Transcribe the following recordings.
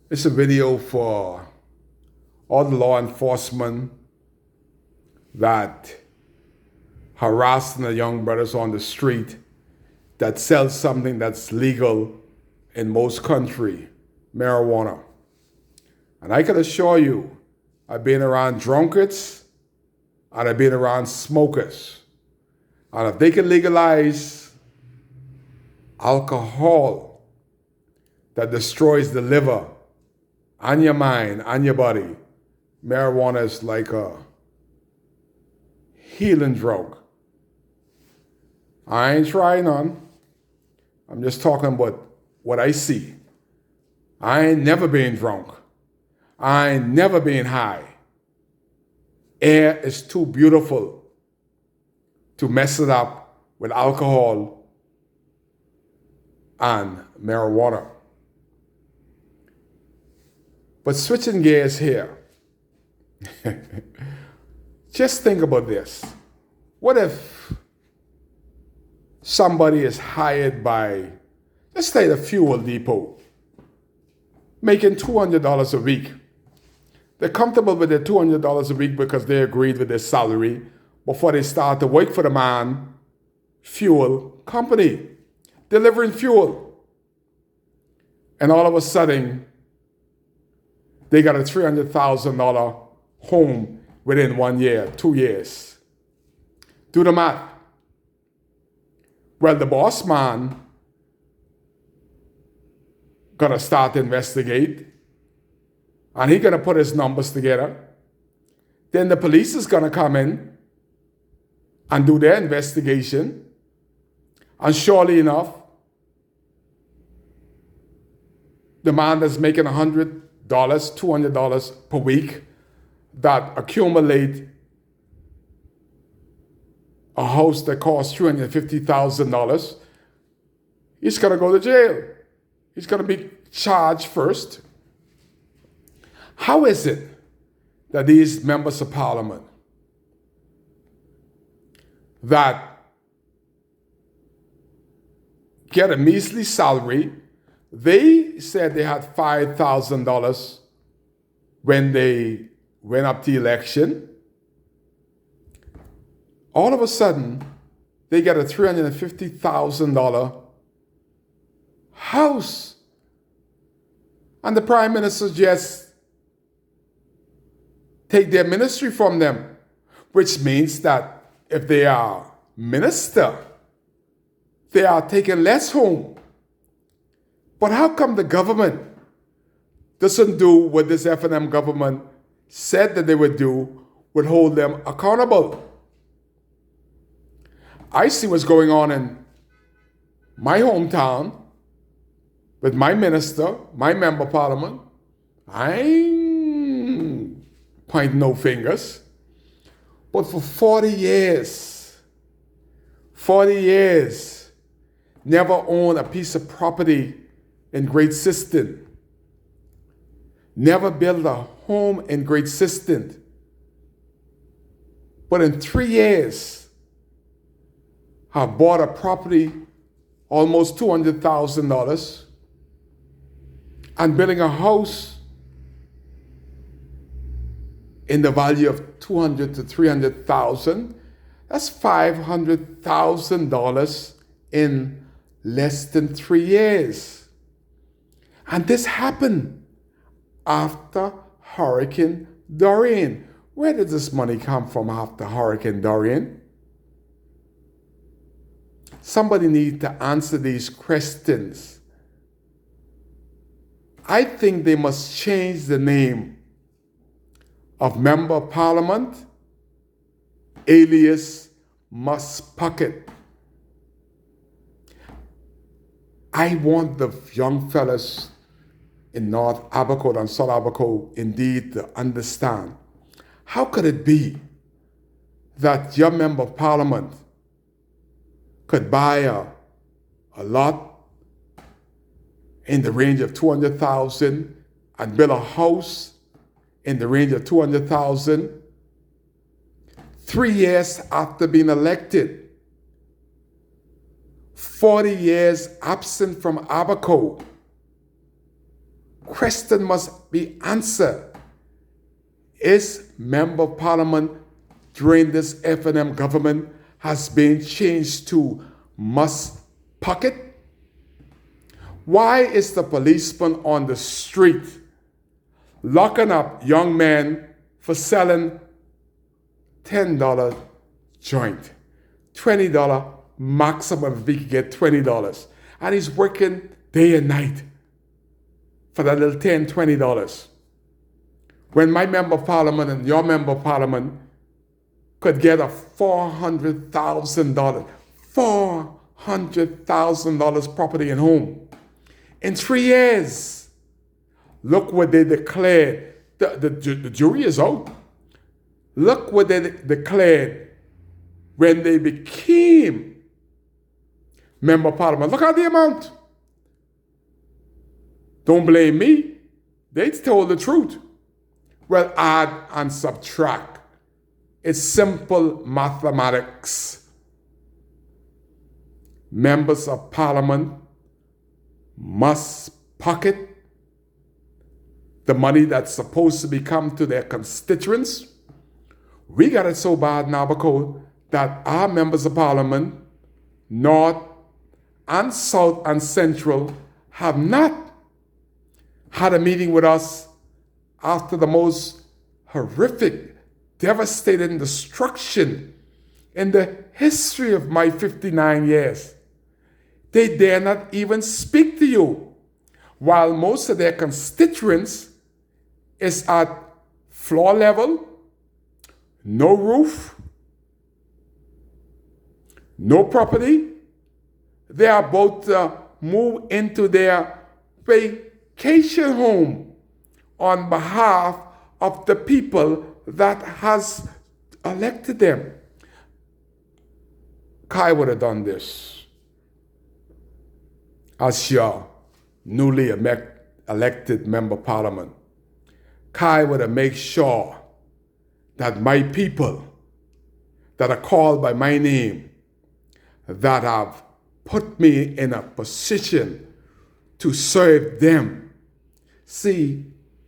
It's a video for all the law enforcement that harassing the young brothers on the street that sells something that's legal in most country, marijuana. And I can assure you, I've been around drunkards and I've been around smokers. And if they can legalize alcohol that destroys the liver and your mind and your body, marijuana is like a healing drug. I ain't trying none. I'm just talking about what I see. I ain't never been drunk. I ain't never been high. Air is too beautiful to mess it up with alcohol and marijuana. But switching gears here, just think about this. What if somebody is hired by, let's say, the fuel depot, making $200 a week? They're comfortable with their $200 a week because they agreed with their salary before they start to work for the man fuel company, delivering fuel. And all of a sudden, they got a $300,000 home within 1 year, 2 years. Do the math. Well, the boss man gonna start to investigate, and he gonna put his numbers together. Then the police is gonna come in and do their investigation. And surely enough, the man that's making $100, $200 per week that accumulate a house that costs $350,000, he's gonna go to jail. He's gonna be charged first. How is it that these members of parliament that get a measly salary, they said they had $5,000 when they went up to election. All of a sudden, they get a $350,000 house. And the prime minister just take their ministry from them, which means that if they are minister, they are taking less home. But how come the government doesn't do what this F&M government said that they would do, would hold them accountable? I see what's going on in my hometown with my minister, my member of parliament. I ain't pointing no fingers. But for 40 years, never owned a piece of property in Great Siston. Never built a home in Great Siston. But in 3 years, I bought a property almost $200,000 and building a house in the value of $200,000 to $300,000. That's $500,000 in less than 3 years. And this happened after Hurricane Dorian. Where did this money come from after Hurricane Dorian? Somebody needs to answer these questions. I think they must change the name of Member of Parliament, alias Mus Puckett. I want the young fellas in North Abercourt and South Abercourt indeed to understand, how could it be that your Member of Parliament could buy a lot in the range of $200,000 and build a house in the range of $200,000 3 years after being elected, 40 years absent from Abercourt, question must be answered. Is Member of Parliament during this F&M government has been changed to must pocket? Why is the policeman on the street locking up young men for selling $10 joint, $20 maximum if he can get $20, and he's working day and night for that little $10, $20. When my member of parliament and your member of parliament could get a $400,000 property and home in 3 years. Look what they declared. The jury is out. Look what they declared when they became member of parliament. Look at the amount. Don't blame me. They told the truth. Well, add and subtract. It's simple mathematics. Members of parliament must pocket the money that's supposed to become to their constituents. We got it so bad now because that our members of parliament, North and South and Central, have not had a meeting with us after the most horrific, devastating destruction in the history of my 59 years. They dare not even speak to you, while most of their constituents is at floor level, no roof, no property. They are about to move into their vacation home on behalf of the people that has elected them. Kai would have done this as your newly elected member of parliament. Kai would have made sure that my people that are called by my name, that have put me in a position to serve them. See,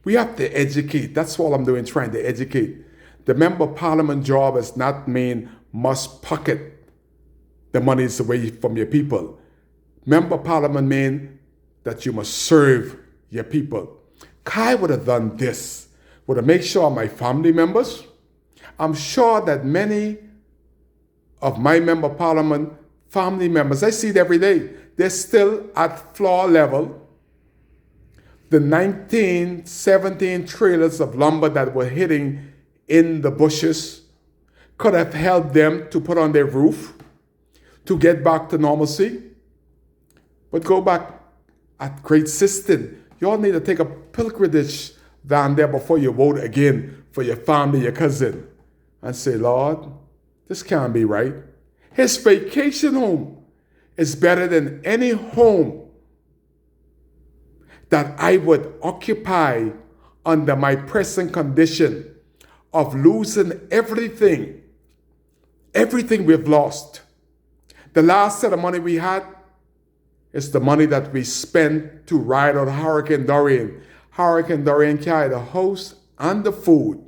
we have to educate. That's all I'm doing, trying to educate. The member of parliament job is not mean must pocket the monies away from your people. Member of parliament mean that you must serve your people. Kai would have done this, would have made sure my family members, I'm sure that many of my member of parliament family members, I see it every day, they're still at floor level. The 1917 trailers of lumber that were hitting in the bushes could have helped them to put on their roof, to get back to normalcy. But go back at Great Sistine. You all need to take a pilgrimage down there before you vote again for your family, your cousin, and say, Lord, this can't be right. His vacation home is better than any home that I would occupy under my present condition of losing everything we've lost. The last set of money we had is the money that we spent to ride on Hurricane Dorian. Hurricane Dorian carried the house and the food.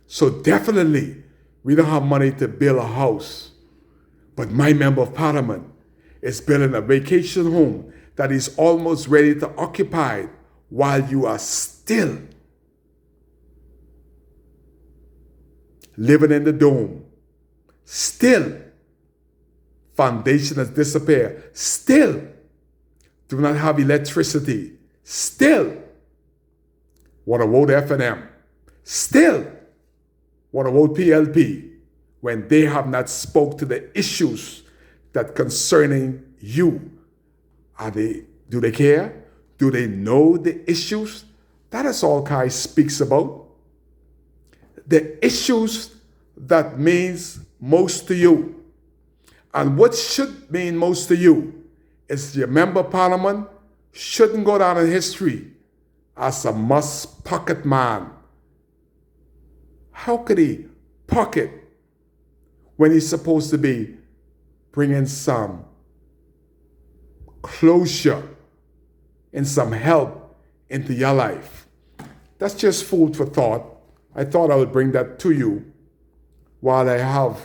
So definitely, we don't have money to build a house. But my member of parliament is building a vacation home that is almost ready to occupy while you are still living in the dome. Still, foundation has disappeared. Still, do not have electricity. Still, want to vote F&M. Still, want to vote PLP when they have not spoke to the issues that concerning you. Do they care? Do they know the issues? That is all Kai speaks about. The issues that means most to you. And what should mean most to you is your member of parliament shouldn't go down in history as a must pocket man. How could he pocket when he's supposed to be bringing some closure and some help into your life. That's just food for thought. I thought I would bring that to you while I have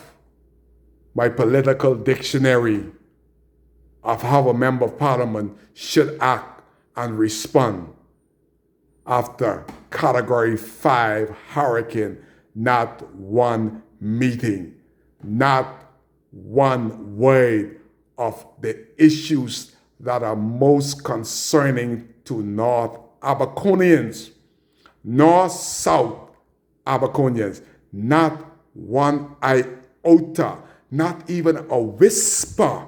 my political dictionary of how a member of parliament should act and respond after Category 5 hurricane. Not one meeting, not one word of the issues that are most concerning to North Abaconians, North South Abaconians. Not one iota, not even a whisper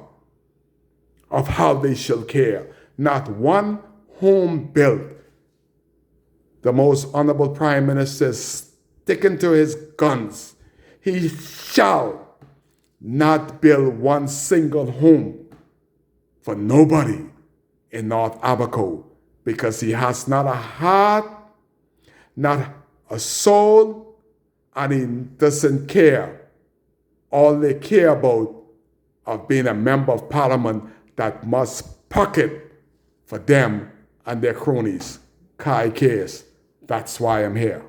of how they shall care. Not one home built. The most honorable Prime Minister is sticking to his guns. He shall not build one single home for nobody in North Abaco, because he has not a heart, not a soul, and he doesn't care. All they care about of being a member of parliament that must pocket for them and their cronies. Kai cares. That's why I'm here.